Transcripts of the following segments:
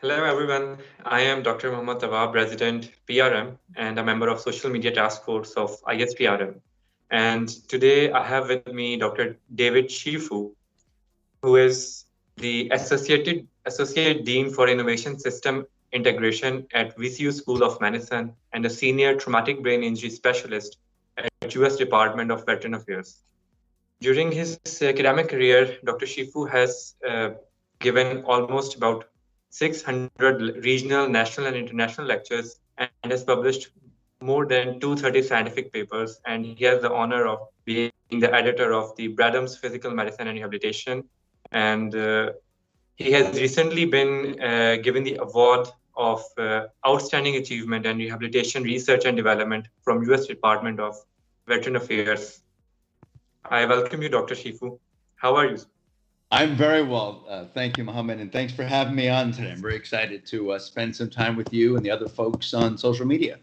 Hello, everyone. I am Dr. Mohammad Tawab, resident PRM and a member of Social Media Task Force of ISPRM. And today I have with me Dr. David Cifu, who is the Associate Dean for Innovation System Integration at VCU School of Medicine and a Senior Traumatic Brain Injury Specialist at US Department of Veteran Affairs. During his academic career, Dr. Shifu has given almost about 600 regional, national, and international lectures and has published more than 230 scientific papers. And he has the honor of being the editor of the Bradham's Physical Medicine and Rehabilitation. And he has recently been given the award of Outstanding Achievement and Rehabilitation Research and Development from US Department of Veteran Affairs. I welcome you, Dr. Shifu. How are you? I'm very well. Thank you, Mohammed, and thanks for having me on today. I'm very excited to spend some time with you and the other folks on social media.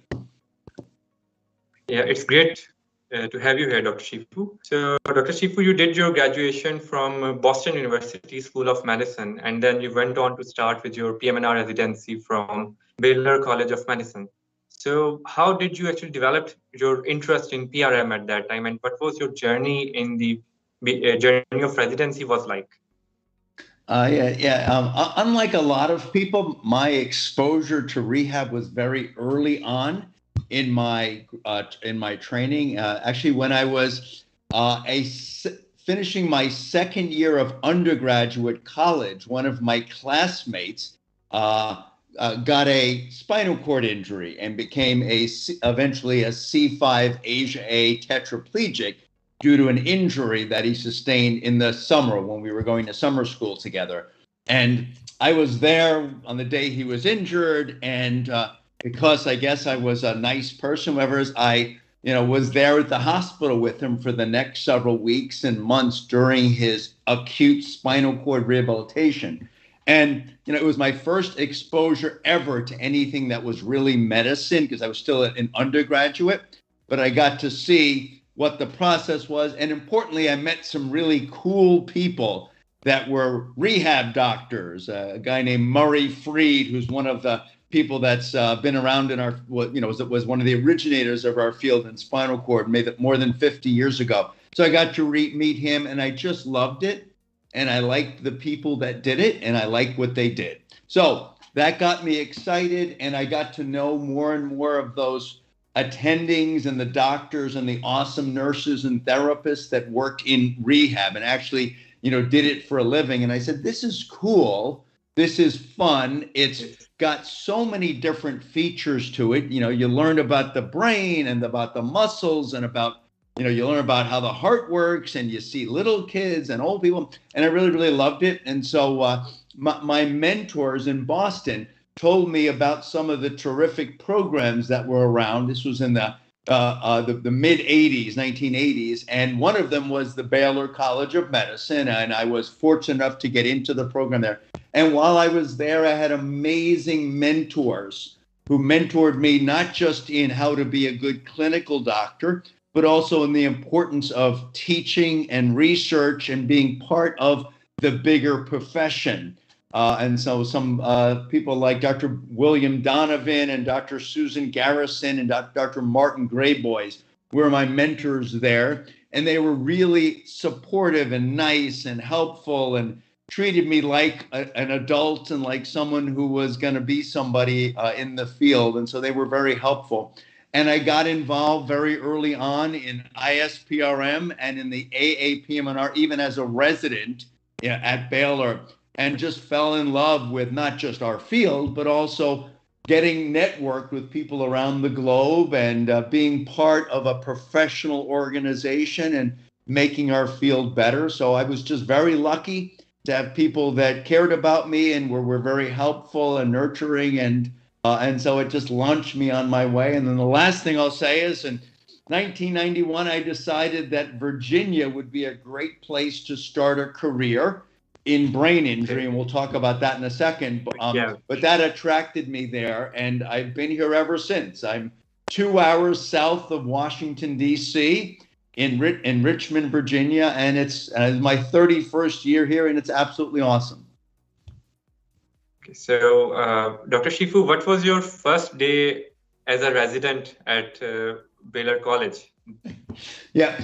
Yeah, it's great to have you here, Dr. Shifu. So, Dr. Shifu, you did your graduation from Boston University School of Medicine, and then you went on to start with your PM&R residency from Baylor College of Medicine. So, how did you actually develop your interest in PRM at that time, and what was your journey in the journey of residency was like? Unlike a lot of people, my exposure to rehab was very early on in my training. Actually, when I was finishing my second year of undergraduate college, one of my classmates got a spinal cord injury and became eventually a C5 Asia A tetraplegic due to an injury that he sustained in the summer when we were going to summer school together. And I was there on the day he was injured, and because I guess I was a nice person, whereas I was there at the hospital with him for the next several weeks and months during his acute spinal cord rehabilitation. And it was my first exposure ever to anything that was really medicine, because I was still an undergraduate, but I got to see what the process was. And importantly, I met some really cool people that were rehab doctors, a guy named Murray Freed, who's one of the people that's been around in our, was one of the originators of our field in spinal cord, made it more than 50 years ago. So I got to meet him, and I just loved it. And I liked the people that did it, and I liked what they did. So that got me excited, and I got to know more and more of those attendings and the doctors and the awesome nurses and therapists that worked in rehab and actually, did it for a living. And I said, this is cool. This is fun. It's got so many different features to it. You learn about the brain and about the muscles and about, you learn about how the heart works, and you see little kids and old people. And I really, really loved it. And so my mentors in Boston told me about some of the terrific programs that were around. This was in the mid 80s, 1980s. And one of them was the Baylor College of Medicine. And I was fortunate enough to get into the program there. And while I was there, I had amazing mentors who mentored me, not just in how to be a good clinical doctor, but also in the importance of teaching and research and being part of the bigger profession. And so some people like Dr. William Donovan and Dr. Susan Garrison and Dr. Martin Grayboys were my mentors there. And they were really supportive and nice and helpful and treated me like an adult and like someone who was going to be somebody in the field. And so they were very helpful. And I got involved very early on in ISPRM and in the AAPM&R, even as a resident at Baylor, and just fell in love with not just our field, but also getting networked with people around the globe and being part of a professional organization and making our field better. So I was just very lucky to have people that cared about me and were very helpful and nurturing, and so it just launched me on my way. And then the last thing I'll say is in 1991, I decided that Virginia would be a great place to start a career in brain injury, and we'll talk about that in a second. But that attracted me there, and I've been here ever since. I'm 2 hours south of Washington, D.C., in Richmond, Virginia, and it's my 31st year here, and it's absolutely awesome. So, Dr. Shifu, what was your first day as a resident at Baylor College? Yeah.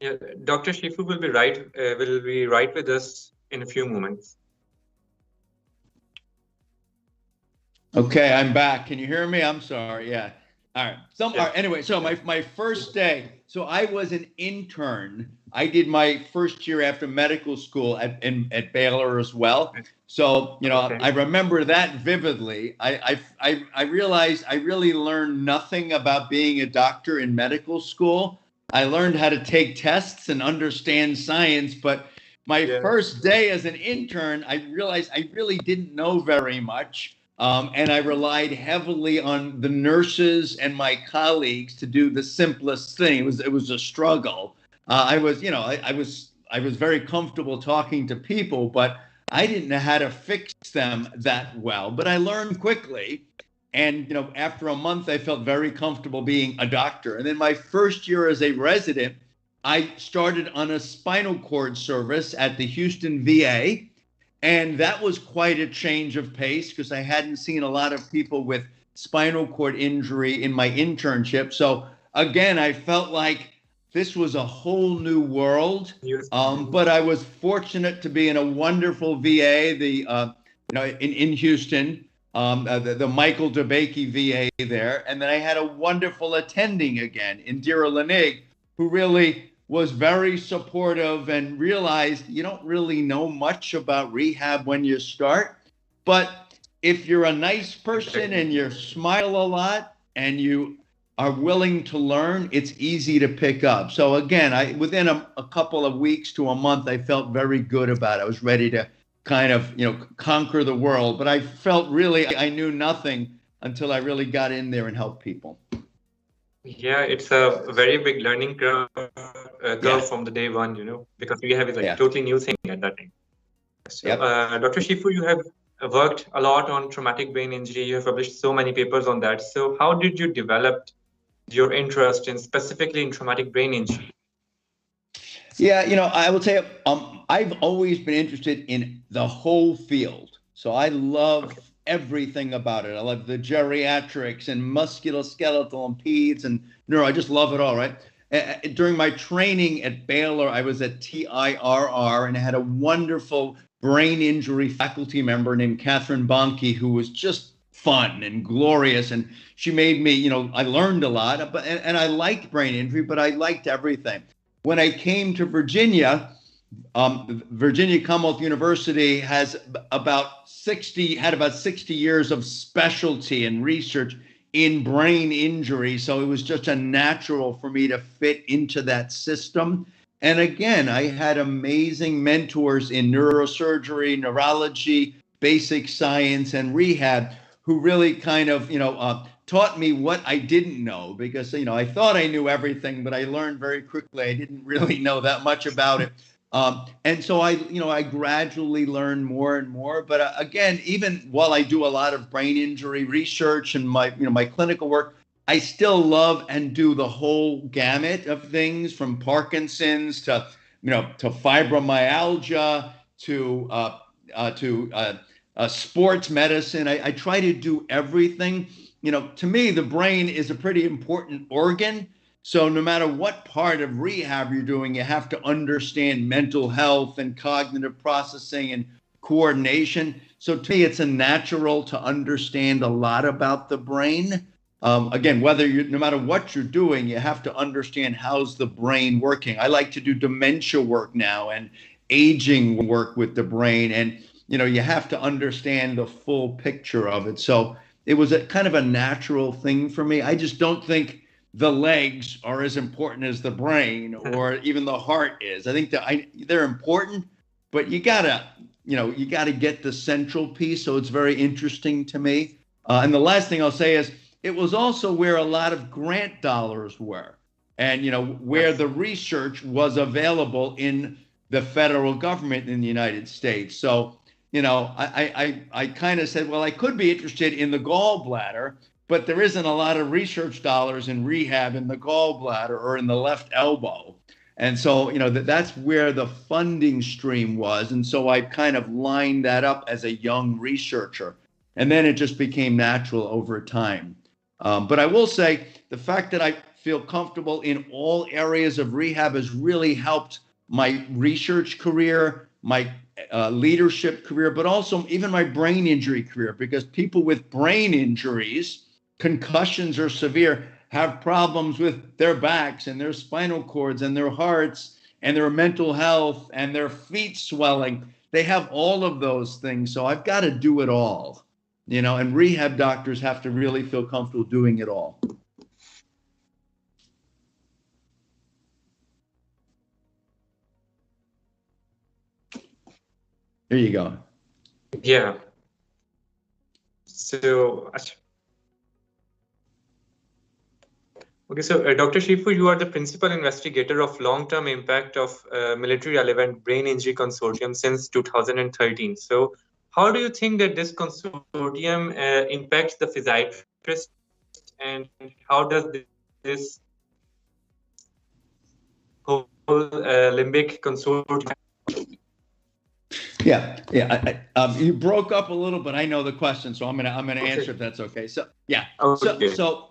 Yeah, Dr. Shifu will be right with us in a few moments. Okay, I'm back. Can you hear me? I'm sorry. Yeah. All right. All right. Anyway, so my first day, so I was an intern. I did my first year after medical school at Baylor as well. So, I remember that vividly. I realized I really learned nothing about being a doctor in medical school. I learned how to take tests and understand science, but my first day as an intern, I realized I really didn't know very much. And I relied heavily on the nurses and my colleagues to do the simplest thing. It was a struggle. I was, I was very comfortable talking to people, but I didn't know how to fix them that well. But I learned quickly. And, after a month, I felt very comfortable being a doctor. And then my first year as a resident, I started on a spinal cord service at the Houston VA. And that was quite a change of pace because I hadn't seen a lot of people with spinal cord injury in my internship. So again, I felt like this was a whole new world. But I was fortunate to be in a wonderful VA, in Houston, the Michael DeBakey VA there. And then I had a wonderful attending again, Indira Lenig, who really was very supportive and realized you don't really know much about rehab when you start. But if you're a nice person and you smile a lot and you are willing to learn, it's easy to pick up. So again, within a couple of weeks to a month, I felt very good about it. I was ready to kind of, conquer the world. But I felt really I knew nothing until I really got in there and helped people. Yeah, it's a very big learning curve from the day one, because we have a totally new thing at that time. So, Dr. Shifu, you have worked a lot on traumatic brain injury. You have published so many papers on that. So, how did you develop your interest in specifically in traumatic brain injury? Yeah, I will say I've always been interested in the whole field. So I love everything about it. I love the geriatrics and musculoskeletal and peds and neuro. I just love it all, right? During my training at Baylor, I was at TIRR and I had a wonderful brain injury faculty member named Catherine Bonke, who was just fun and glorious. And she made me, I learned a lot, and I liked brain injury, but I liked everything. When I came to Virginia, Virginia Commonwealth University had about 60 years of specialty and research in brain injury. So it was just a natural for me to fit into that system. And again, I had amazing mentors in neurosurgery, neurology, basic science, and rehab who really kind of, taught me what I didn't know because, I thought I knew everything, but I learned very quickly I didn't really know that much about it. And so I gradually learned more and more. But again, even while I do a lot of brain injury research and my clinical work, I still love and do the whole gamut of things from Parkinson's to fibromyalgia to sports medicine. I try to do everything. To me, the brain is a pretty important organ. So no matter what part of rehab you're doing, you have to understand mental health and cognitive processing and coordination. So to me, it's a natural to understand a lot about the brain. Again, no matter what you're doing, you have to understand how's the brain working. I like to do dementia work now and aging work with the brain. And, you have to understand the full picture of it. So it was a kind of a natural thing for me. I just don't think the legs are as important as the brain or even the heart is. I think they're important, but you gotta get the central piece. So it's very interesting to me. And the last thing I'll say is it was also where a lot of grant dollars were and, where the research was available in the federal government in the United States. So, I kind of said, well, I could be interested in the gallbladder, but there isn't a lot of research dollars in rehab in the gallbladder or in the left elbow. And so, that's where the funding stream was. And so I kind of lined that up as a young researcher. And then it just became natural over time. But I will say the fact that I feel comfortable in all areas of rehab has really helped my research career, my leadership career, but also even my brain injury career, because people with brain injuries, concussions or severe, have problems with their backs and their spinal cords and their hearts and their mental health and their feet swelling. They have all of those things. So I've got to do it all, and rehab doctors have to really feel comfortable doing it all. There you go. Yeah. So, okay, so Dr. Cifu, you are the principal investigator of long-term impact of military-relevant brain injury consortium since 2013. So, how do you think that this consortium impacts the physiatrist, and how does this whole limbic consortium? Yeah. You broke up a little, but I know the question, so I'm gonna Okay. answer if that's okay. So yeah. Okay. So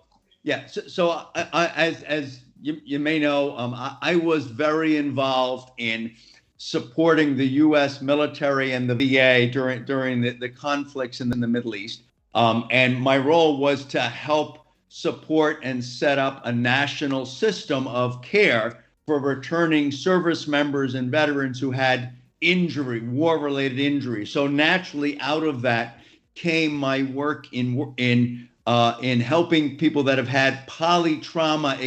as you may know, I was very involved in supporting the U.S. military and the VA during the conflicts in the Middle East, and my role was to help support and set up a national system of care for returning service members and veterans who had war-related injury. So naturally, out of that came my work in helping people that have had polytrauma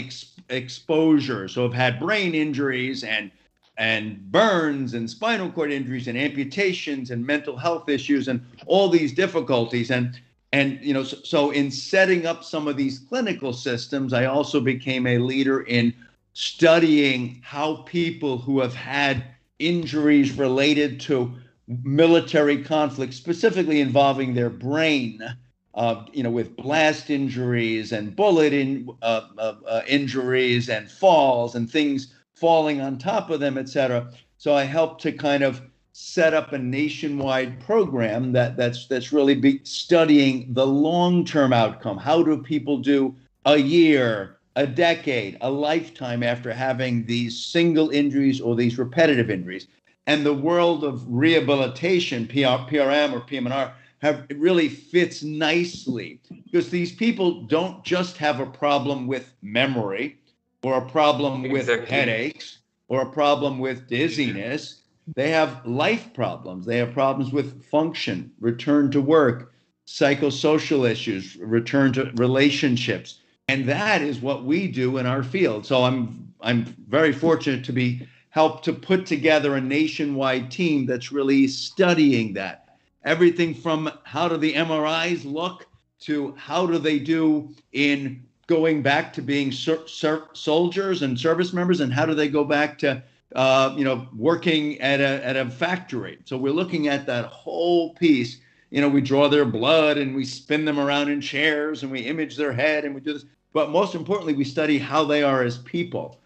exposure, so have had brain injuries and burns and spinal cord injuries and amputations and mental health issues and all these difficulties. So in setting up some of these clinical systems, I also became a leader in studying how people who have had injuries related to military conflicts, specifically involving their brain, with blast injuries and bullet injuries and falls and things falling on top of them, et cetera. So I helped to kind of set up a nationwide program that's really studying the long-term outcome. How do people do a year, a decade, a lifetime after having these single injuries or these repetitive injuries? And the world of rehabilitation, PRM or PM&R, it really fits nicely, because these people don't just have a problem with memory or a problem with headaches or a problem with dizziness. They have life problems. They have problems with function, return to work, psychosocial issues, return to relationships. And that is what we do in our field. So I'm very fortunate to be helped to put together a nationwide team that's really studying that. Everything from how do the MRIs look to how do they do in going back to being soldiers and service members, and how do they go back to working at a factory. So we're looking at that whole piece. We draw their blood and we spin them around in chairs and we image their head and we do this. But most importantly, we study how they are as people.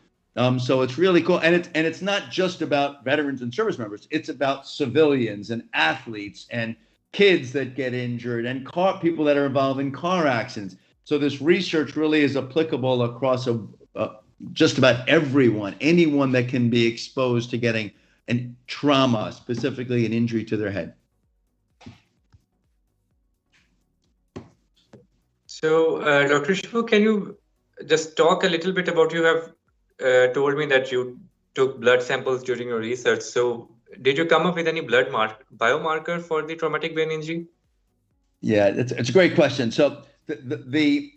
So it's really cool. And it's not just about veterans and service members. It's about civilians and athletes and kids that get injured and people that are involved in car accidents. So this research really is applicable across just about anyone that can be exposed to getting a trauma, specifically an injury to their head. So, Dr. Cifu, can you just talk a little bit about, you have told me that you took blood samples during your research. So did you come up with any blood biomarker for the traumatic brain injury? Yeah, it's a great question. So the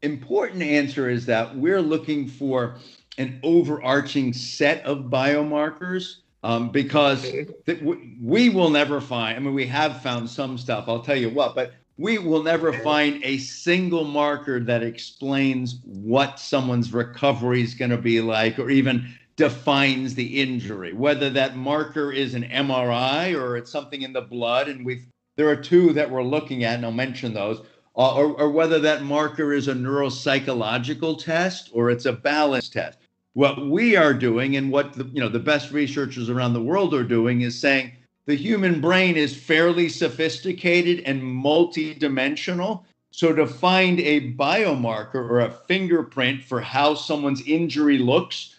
important answer is that we're looking for an overarching set of biomarkers because we will never find, we have found some stuff, I'll tell you what, but we will never find a single marker that explains what someone's recovery is going to be like, or even defines the injury, whether that marker is an MRI or it's something in the blood. And there are two that we're looking at, and I'll mention those, or whether that marker is a neuropsychological test or it's a balance test. What we are doing, and what the best researchers around the world are doing, is saying the human brain is fairly sophisticated and multidimensional. So to find a biomarker or a fingerprint for how someone's injury looks,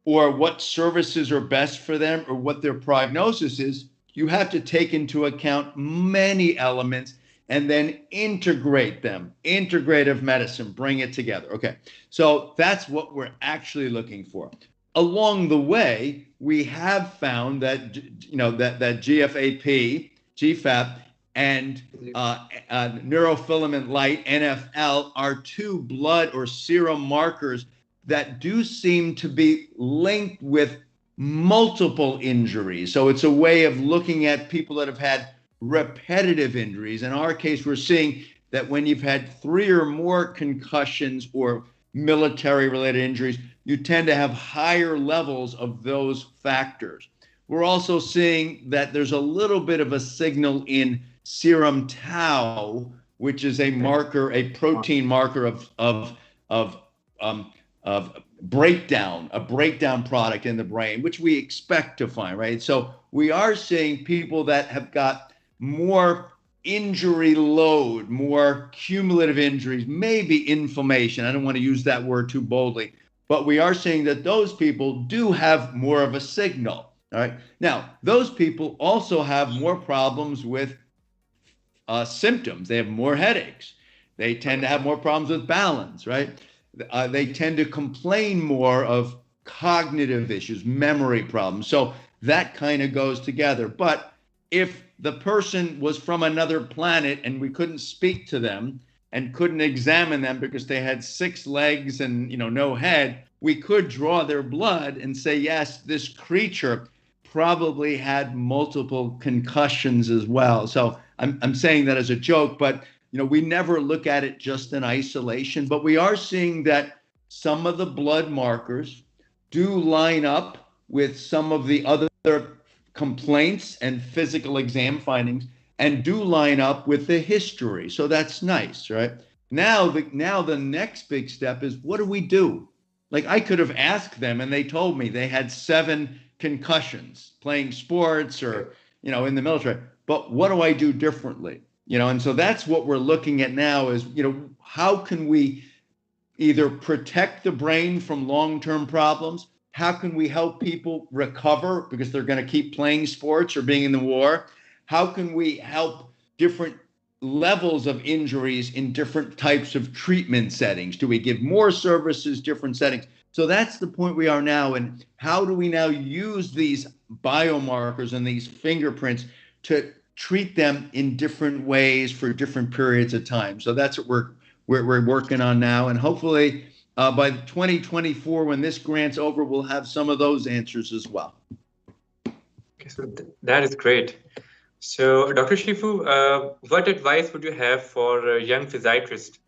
or what services are best for them, or what their prognosis is, you have to take into account many elements and then integrate them. Integrative medicine, bring it together. Okay, so that's what we're actually looking for. Along the way, we have found that that GFAP, GFAP, and neurofilament light, NFL, are two blood or serum markers that do seem to be linked with multiple injuries. So it's a way of looking at people that have had repetitive injuries. In our case, we're seeing that when you've had 3 or more concussions or military-related injuries, you tend to have higher levels of those factors. We're also seeing that there's a little bit of a signal in serum tau, which is a marker, a protein marker of breakdown, a breakdown product in the brain, which we expect to find, right? So we are seeing people that have got more injury load, more cumulative injuries, maybe inflammation. I don't want to use that word too boldly, but we are seeing that those people do have more of a signal. All right. Now, those people also have more problems with symptoms. They have more headaches. They tend to have more problems with balance, right? They tend to complain more of cognitive issues, memory problems. So that kind of goes together. But if the person was from another planet and we couldn't speak to them and couldn't examine them because they had 6 legs and no head, we could draw their blood and say, yes, this creature probably had multiple concussions as well. So I'm saying that as a joke, but we never look at it just in isolation. But we are seeing that some of the blood markers do line up with some of the other complaints and physical exam findings, and do line up with the history. So that's nice, right? Now the next big step is, what do we do? Like, I could have asked them and they told me they had 7 concussions playing sports or, in the military. But what do I do differently? And so that's what we're looking at now is, how can we either protect the brain from long-term problems? How can we help people recover because they're going to keep playing sports or being in the war? How can we help different levels of injuries in different types of treatment settings? Do we give more services, different settings? So that's the point we are now. And how do we now use these biomarkers and these fingerprints to treat them in different ways for different periods of time? So that's what we're working on now. And hopefully by 2024, when this grant's over, we'll have some of those answers as well. Okay, so that is great. So, Dr. Cifu, what advice would you have for a young physiatrist?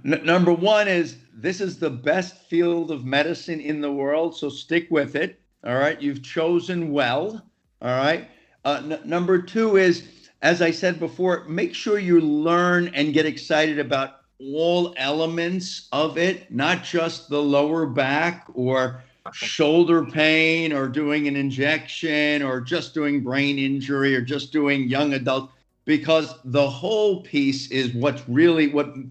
Number one is, this is the best field of medicine in the world, so stick with it. All right, you've chosen well. All right. Number 2 is, as I said before, make sure you learn and get excited about all elements of it, not just the lower back or shoulder pain or doing an injection or just doing brain injury or just doing young adults, because the whole piece is what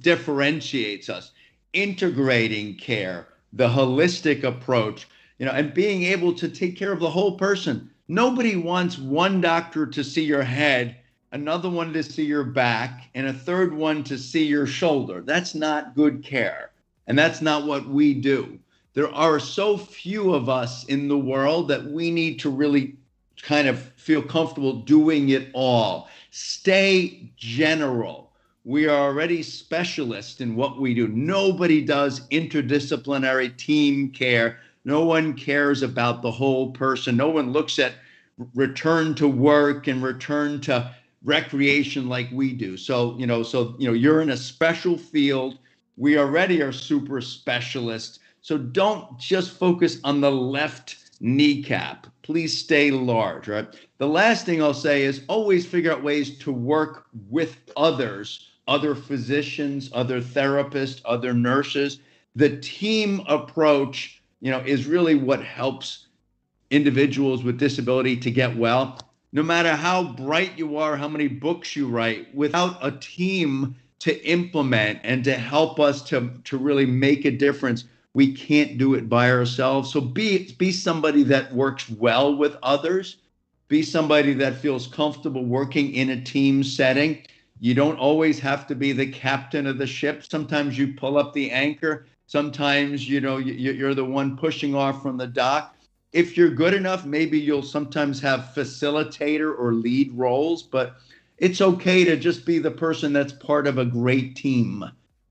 differentiates us. Integrating care, the holistic approach, and being able to take care of the whole person. Nobody wants one doctor to see your head, another one to see your back, and a third one to see your shoulder. That's not good care. And that's not what we do. There are so few of us in the world that we need to really kind of feel comfortable doing it all. Stay general. We are already specialists in what we do. Nobody does interdisciplinary team care. No one cares about the whole person. No one looks at return to work and return to recreation like we do. So, you're in a special field. We already are super specialists. So don't just focus on the left kneecap. Please stay large, right? The last thing I'll say is always figure out ways to work with others, other physicians, other therapists, other nurses. The team approach, is really what helps individuals with disability to get well. No matter how bright you are, how many books you write, without a team to implement and to help us to really make a difference, we can't do it by ourselves. So be somebody that works well with others. Be somebody that feels comfortable working in a team setting. You don't always have to be the captain of the ship. Sometimes you pull up the anchor. Sometimes, you're the one pushing off from the dock. If you're good enough, maybe you'll sometimes have facilitator or lead roles, but it's okay to just be the person that's part of a great team,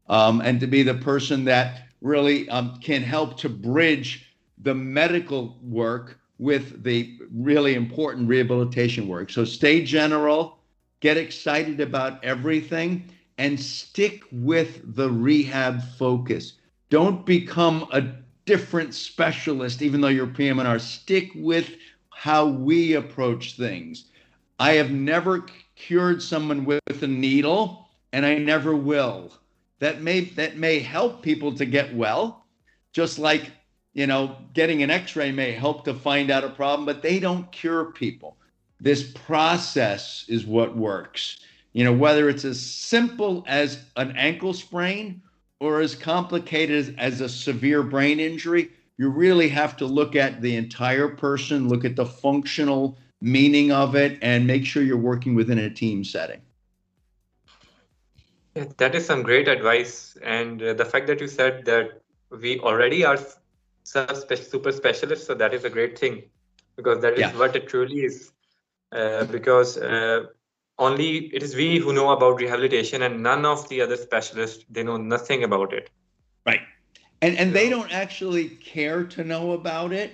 and to be the person that really can help to bridge the medical work with the really important rehabilitation work. So stay general, get excited about everything, and stick with the rehab focus. Don't become a different specialist, even though you're PM&R. Stick with how we approach things. I have never cured someone with a needle, and I never will. That may help people to get well, just like, getting an x-ray may help to find out a problem, but they don't cure people. This process is what works. Whether it's as simple as an ankle sprain or as complicated as a severe brain injury, you really have to look at the entire person, look at the functional meaning of it, and make sure you're working within a team setting. Yeah, that is some great advice. And the fact that you said that we already are super specialists, so that is a great thing, because that is what it truly is. Because only it is we who know about rehabilitation, and none of the other specialists, they know nothing about it. Right. And they don't actually care to know about it.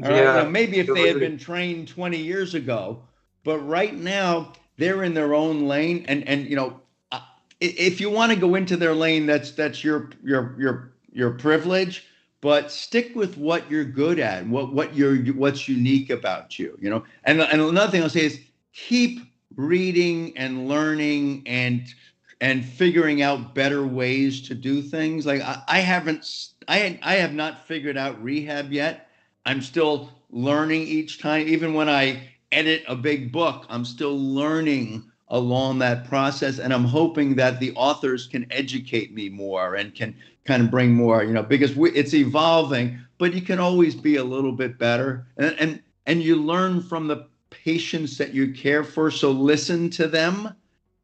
All right. Maybe if they had been trained 20 years ago, but right now they're in their own lane. And if you want to go into their lane, that's your privilege. But stick with what you're good at, what's unique about you. And another thing I'll say is keep reading and learning and figuring out better ways to do things. Like I have not figured out rehab yet. I'm still learning each time. Even when I edit a big book, I'm still learning along that process. And I'm hoping that the authors can educate me more and can kind of bring more, because it's evolving, but you can always be a little bit better. And you learn from the patients that you care for. So listen to them,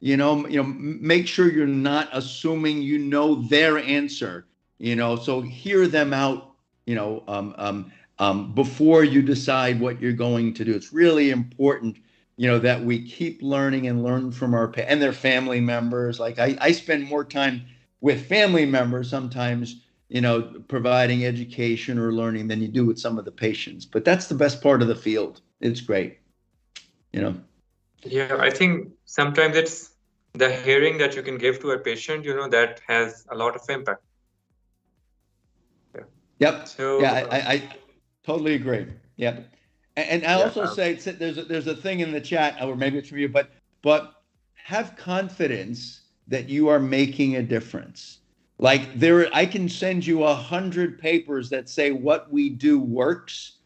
make sure you're not assuming their answer, so hear them out, before you decide what you're going to do. It's really important, that we keep learning and learn from and their family members. Like I spend more time with family members sometimes, providing education or learning than you do with some of the patients. But that's the best part of the field. It's great, Yeah, I think sometimes it's the hearing that you can give to a patient, that has a lot of impact. Yeah. Yep. So yeah, I totally agree. Yep. And I also say there's a thing in the chat, or maybe it's from you, but have confidence that you are making a difference. Like I can send you 100 papers that say what we do works,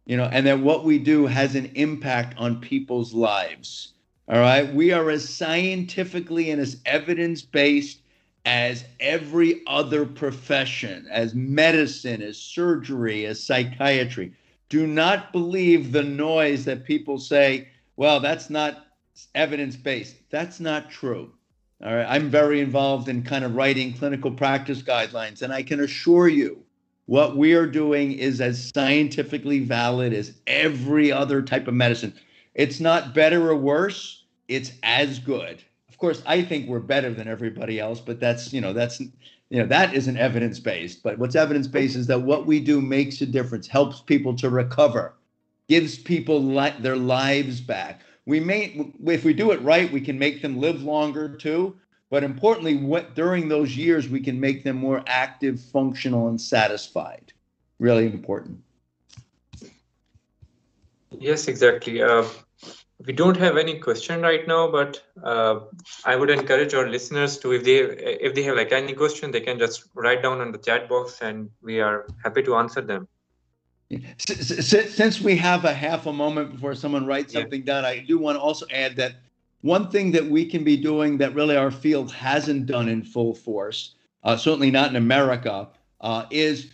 and that what we do has an impact on people's lives. All right. We are as scientifically and as evidence-based as every other profession, as medicine, as surgery, as psychiatry. Do not believe the noise that people say, well, that's not evidence-based. That's not true. All right. I'm very involved in kind of writing clinical practice guidelines, and I can assure you what we are doing is as scientifically valid as every other type of medicine. It's not better or worse. It's as good. Of course, I think we're better than everybody else, but that isn't evidence-based. But what's evidence-based is that what we do makes a difference, helps people to recover, gives people their lives back. If we do it right, we can make them live longer too. But importantly, during those years, we can make them more active, functional, and satisfied. Really important. Yes, exactly. We don't have any question right now, but I would encourage our listeners to, if they have like any question, they can just write down on the chat box, and we are happy to answer them. Since we have a half a moment before someone writes Yeah. something down, I do want to also add that one thing that we can be doing that really our field hasn't done in full force, certainly not in America, is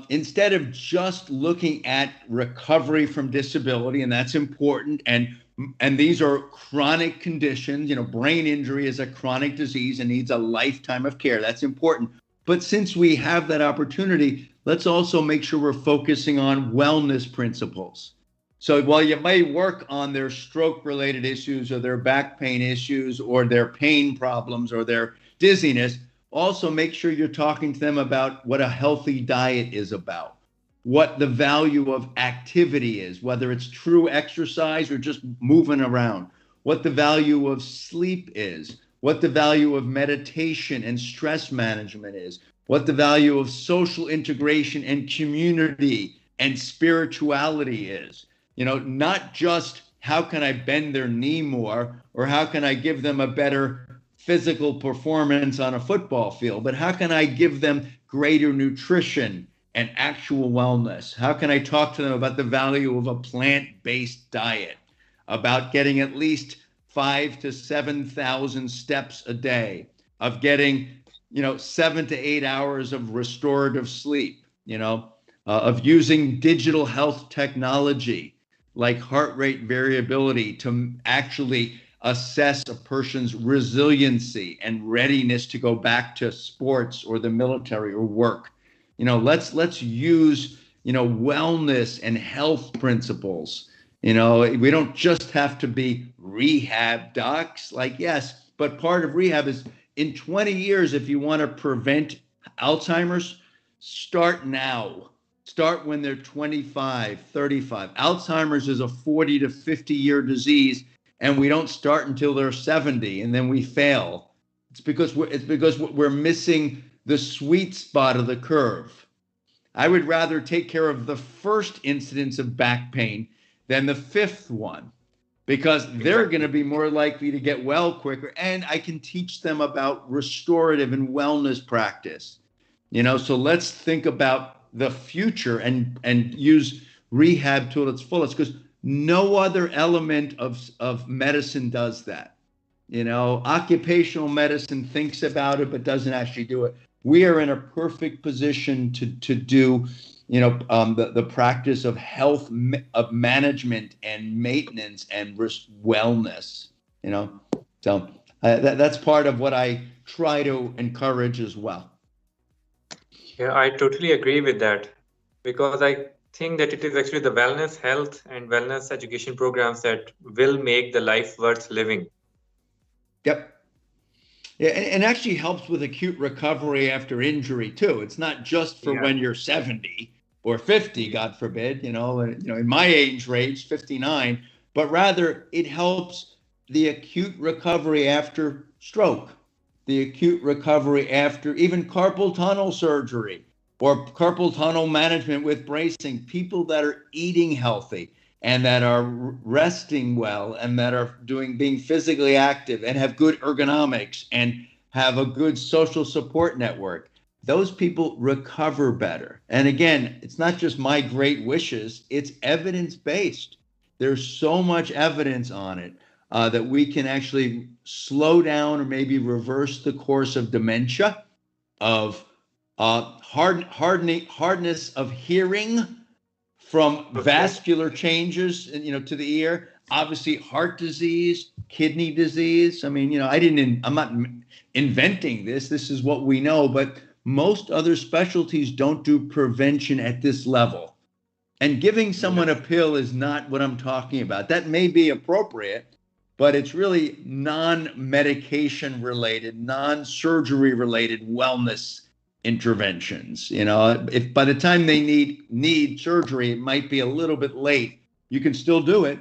instead of just looking at recovery from disability, and that's important, and these are chronic conditions. Brain injury is a chronic disease and needs a lifetime of care. That's important. But since we have that opportunity, let's also make sure we're focusing on wellness principles. So while you may work on their stroke-related issues or their back pain issues or their pain problems or their dizziness, also make sure you're talking to them about what a healthy diet is about, what the value of activity is, whether it's true exercise or just moving around, what the value of sleep is, what the value of meditation and stress management is, what the value of social integration and community and spirituality is. Not just how can I bend their knee more or how can I give them a better physical performance on a football field, but how can I give them greater nutrition and actual wellness? How can I talk to them about the value of a plant-based diet, about getting at least 5,000 to 7,000 steps a day, of getting 7 to 8 hours of restorative sleep, of using digital health technology like heart rate variability to actually assess a person's resiliency and readiness to go back to sports or the military or work. Let's use wellness and health principles. We don't just have to be rehab docs. Yes, but part of rehab is in 20 years, if you want to prevent Alzheimer's, start now. Start when they're 25, 35. Alzheimer's is a 40 to 50-year disease, and we don't start until they're 70, and then we fail. It's because we're missing the sweet spot of the curve. I would rather take care of the first incidence of back pain than the fifth one, because they're going to be more likely to get well quicker, and I can teach them about restorative and wellness practice. So let's think about the future and use rehab to its fullest, because no other element of medicine does that. Occupational medicine thinks about it but doesn't actually do it. We are in a perfect position to do the practice of health, of management and maintenance and wellness. So that's part of what I try to encourage as well. Yeah, I totally agree with that, because I think that it is actually the wellness, health, and wellness education programs that will make the life worth living. Yep. Yeah, and actually helps with acute recovery after injury too. It's not just for when you're 70 or 50, God forbid, in my age range, 59, but rather it helps the acute recovery after stroke, the acute recovery after even carpal tunnel surgery or carpal tunnel management with bracing, people that are eating healthy and that are resting well and that are being physically active and have good ergonomics and have a good social support network. Those people recover better. And again, it's not just my great wishes, it's evidence-based. There's so much evidence on it that we can actually slow down or maybe reverse the course of dementia, of hardness of hearing from vascular changes, to the ear, obviously heart disease, kidney disease. I mean, I'm not inventing this. This is what we know, but most other specialties don't do prevention at this level. And giving someone a pill is not what I'm talking about. That may be appropriate, but it's really non-medication related, non-surgery related wellness interventions. If by the time they need surgery, it might be a little bit late. You can still do it.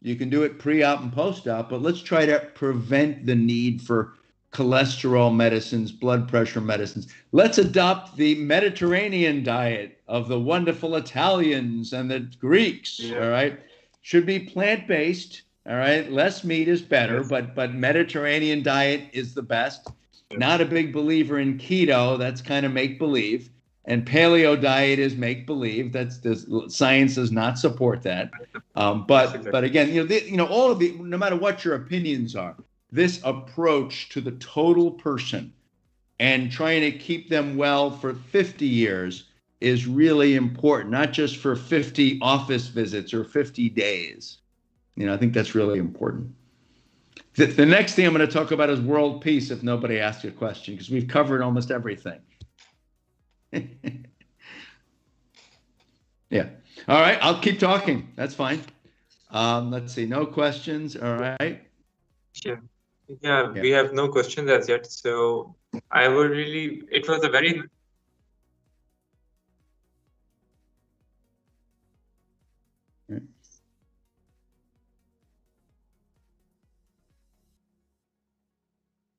You can do it pre-op and post-op, but let's try to prevent the need for cholesterol medicines, blood pressure medicines. Let's adopt the Mediterranean diet of the wonderful Italians and the Greeks. Yeah. All right. Should be plant-based. All right. Less meat is better, Yes. but Mediterranean diet is the best. Not a big believer in keto. That's kind of make-believe. And paleo diet is make-believe. The science does not support that. But again, all of the, no matter what your opinions are, this approach to the total person and trying to keep them well for 50 years is really important, not just for 50 office visits or 50 days. I think that's really important. The next thing I'm going to talk about is world peace, if nobody asks a question, because we've covered almost everything. Yeah. All right. I'll keep talking. That's fine. Let's see. No questions. All right. Sure. Yeah, we have no questions as yet. So I would really, it was a very.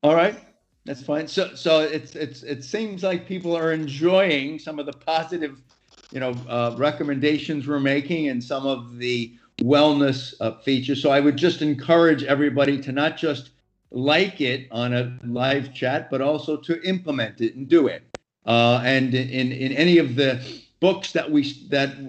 All right, that's fine. So it seems like people are enjoying some of the positive, recommendations we're making and some of the wellness features. So I would just encourage everybody to not just like it on a live chat, but also to implement it and do it. And in any of the books that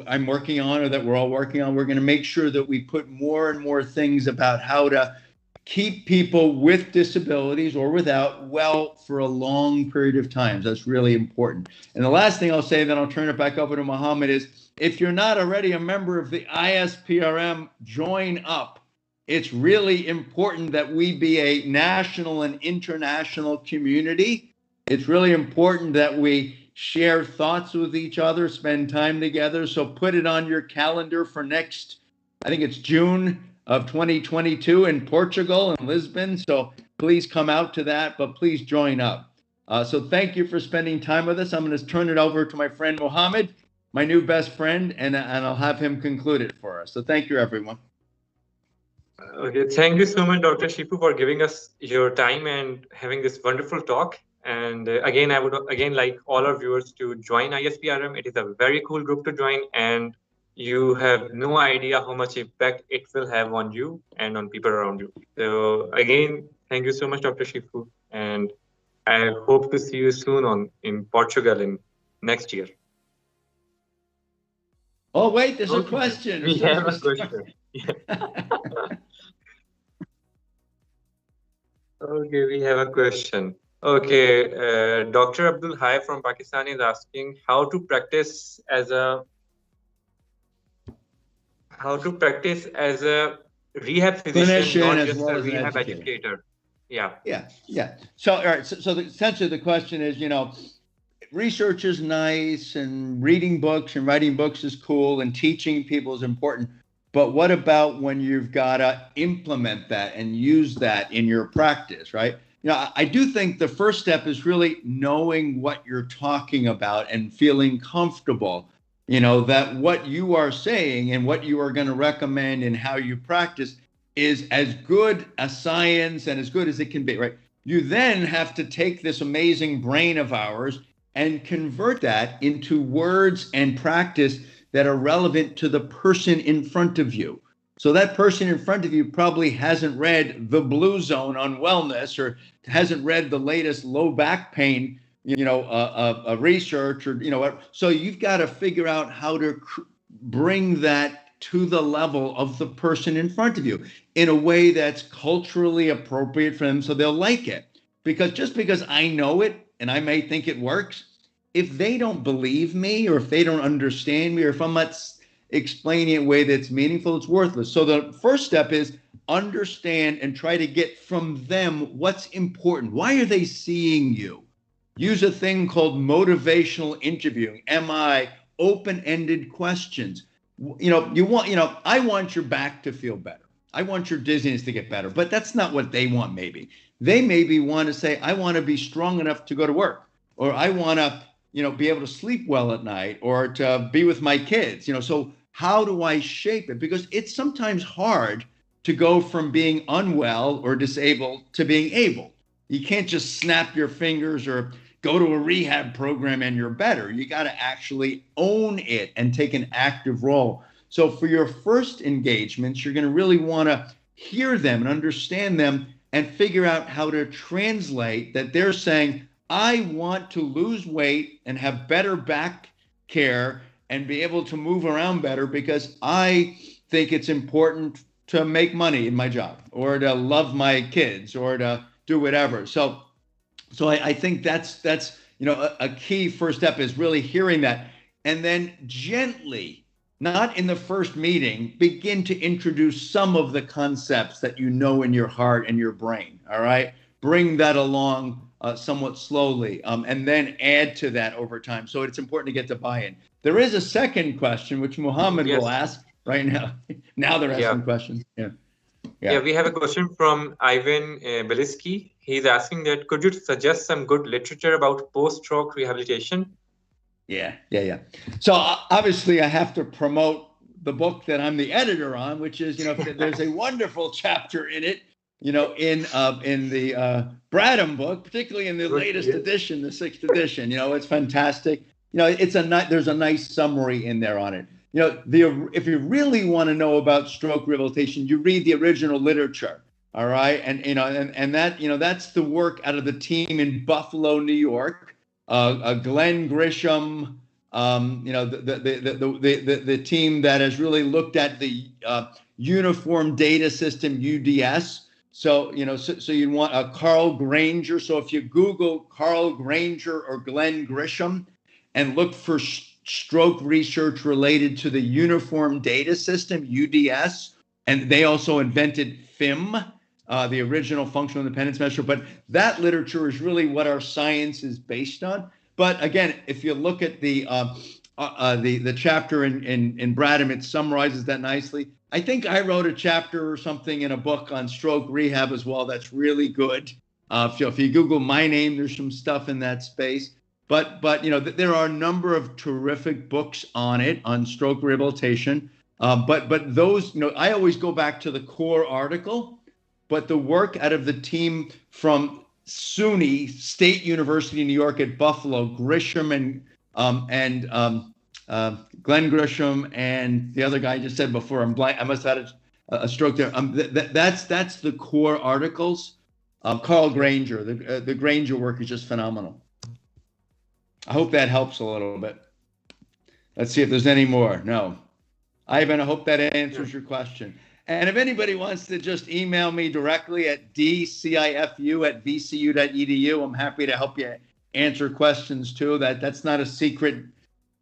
I'm working on or that we're all working on, we're going to make sure that we put more and more things about how to keep people with disabilities or without well for a long period of time. That's really important. And the last thing I'll say, then I'll turn it back over to Mohammed, is if you're not already a member of the ISPRM, join up. It's really important that we be a national and international community. It's really important that we share thoughts with each other, spend time together. So put it on your calendar for next, I think it's June of 2022 in Portugal and Lisbon. So please come out to that, but please join up. So thank you for spending time with us. I'm going to turn it over to my friend Mohammed, my new best friend, and I'll have him conclude it for us. So thank you, everyone. Okay, thank you so much, Dr. Cifu, for giving us your time and having this wonderful talk. And again, I would like all our viewers to join ISPRM. It is a very cool group to join, and you have no idea how much impact it will have on you and on people around you. So again, thank you so much, Dr. Cifu, and I hope to see you soon in Portugal in next year. Oh, wait, there's a question. We have a question. Okay, we have a question. Okay, Dr. Abdul Hai from Pakistan is asking how to practice as a rehab physician, not just a rehab educator. Yeah. So, all right. So essentially, the question is, research is nice, and reading books and writing books is cool, and teaching people is important. But what about when you've got to implement that and use that in your practice, right? I do think the first step is really knowing what you're talking about and feeling comfortable, that what you are saying and what you are going to recommend and how you practice is as good a science and as good as it can be, right? You then have to take this amazing brain of ours and convert that into words and practice that are relevant to the person in front of you. So that person in front of you probably hasn't read The Blue Zone on wellness, or hasn't read the latest low back pain, research, or, so you've got to figure out how to bring that to the level of the person in front of you in a way that's culturally appropriate for them so they'll like it. Because just because I know it and I may think it works, if they don't believe me, or if they don't understand me, or if I'm not explaining it in a way that's meaningful, it's worthless. So the first step is understand and try to get from them what's important. Why are they seeing you? Use a thing called motivational interviewing, MI, open-ended questions. I want your back to feel better. I want your dizziness to get better, but that's not what they want. Maybe they want to say, I want to be strong enough to go to work, or I want to, be able to sleep well at night, or to be with my kids, so how do I shape it? Because it's sometimes hard to go from being unwell or disabled to being able. You can't just snap your fingers or go to a rehab program and you're better. You got to actually own it and take an active role. So for your first engagements, you're going to really want to hear them and understand them and figure out how to translate that they're saying, I want to lose weight and have better back care and be able to move around better because I think it's important to make money in my job or to love my kids or to do whatever. So I think that's a key first step is really hearing that, and then gently, not in the first meeting, begin to introduce some of the concepts that you know in your heart and your brain. All right, bring that along somewhat slowly, and then add to that over time. So it's important to get to buy-in. There is a second question which Muhammad will ask right now. Now they're asking questions. Yeah, we have a question from Ivan Beliski. He's asking that, could you suggest some good literature about post-stroke rehabilitation? Yeah. So obviously I have to promote the book that I'm the editor on, which is, there's a wonderful chapter in it, in the Bradham book, particularly in the latest edition, the 6th edition. It's fantastic. There's a nice summary in there on it. If you really want to know about stroke rehabilitation, you read the original literature. All right. And that's the work out of the team in Buffalo, New York. Glenn Grisham, the team that has really looked at the Uniform Data System, UDS. So you want Carl Granger. So if you Google Carl Granger or Glenn Grisham and look for stroke research related to the Uniform Data System, UDS, and they also invented FIM, the original functional independence measure. But that literature is really what our science is based on. But again, if you look at the chapter in Bradham, it summarizes that nicely. I think I wrote a chapter or something in a book on stroke rehab as well. That's really good. If you Google my name, there's some stuff in that space. But there are a number of terrific books on stroke rehabilitation. But those, I always go back to the core article. But the work out of the team from SUNY State University in New York at Buffalo, Grisham and Glenn Grisham and the other guy I just said before, I'm blank. I must have had a stroke there. That's the core articles. Carl Granger, the Granger work is just phenomenal. I hope that helps a little bit. Let's see if there's any more. No. Ivan, I hope that answers your question. And if anybody wants to just email me directly at dcifu@vcu.edu, I'm happy to help you answer questions too. That's not a secret,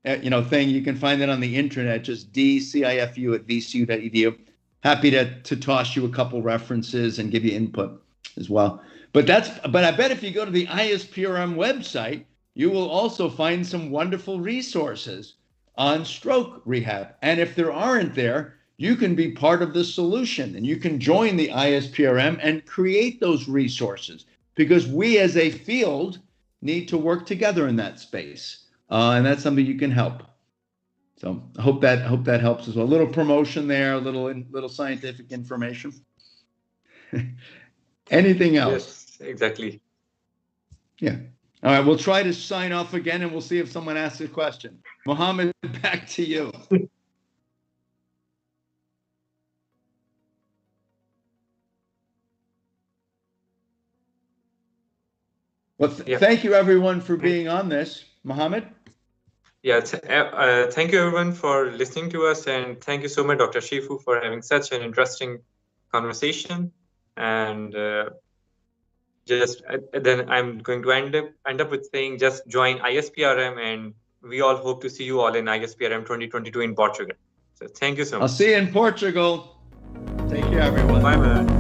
thing. You can find that on the internet, just dcifu@vcu.edu. Happy to toss you a couple references and give you input as well. But I bet if you go to the ISPRM website, you will also find some wonderful resources on stroke rehab. And if there aren't there, you can be part of the solution and you can join the ISPRM and create those resources because we as a field need to work together in that space. And that's something you can help. So I hope that helps as well. A little promotion there, a little scientific information. Anything else? Yes, exactly. Yeah. All right, we'll try to sign off again and we'll see if someone asks a question. Mohammed, back to you. Well, thank you everyone for being on this. Mohammed? Yeah, thank you everyone for listening to us, and thank you so much, Dr. Cifu, for having such an interesting conversation. And then I'm going to end up with saying, just join ISPRM, and we all hope to see you all in ISPRM 2022 in Portugal. So thank you so much. I'll see you in Portugal. Take care, everyone. Bye, man.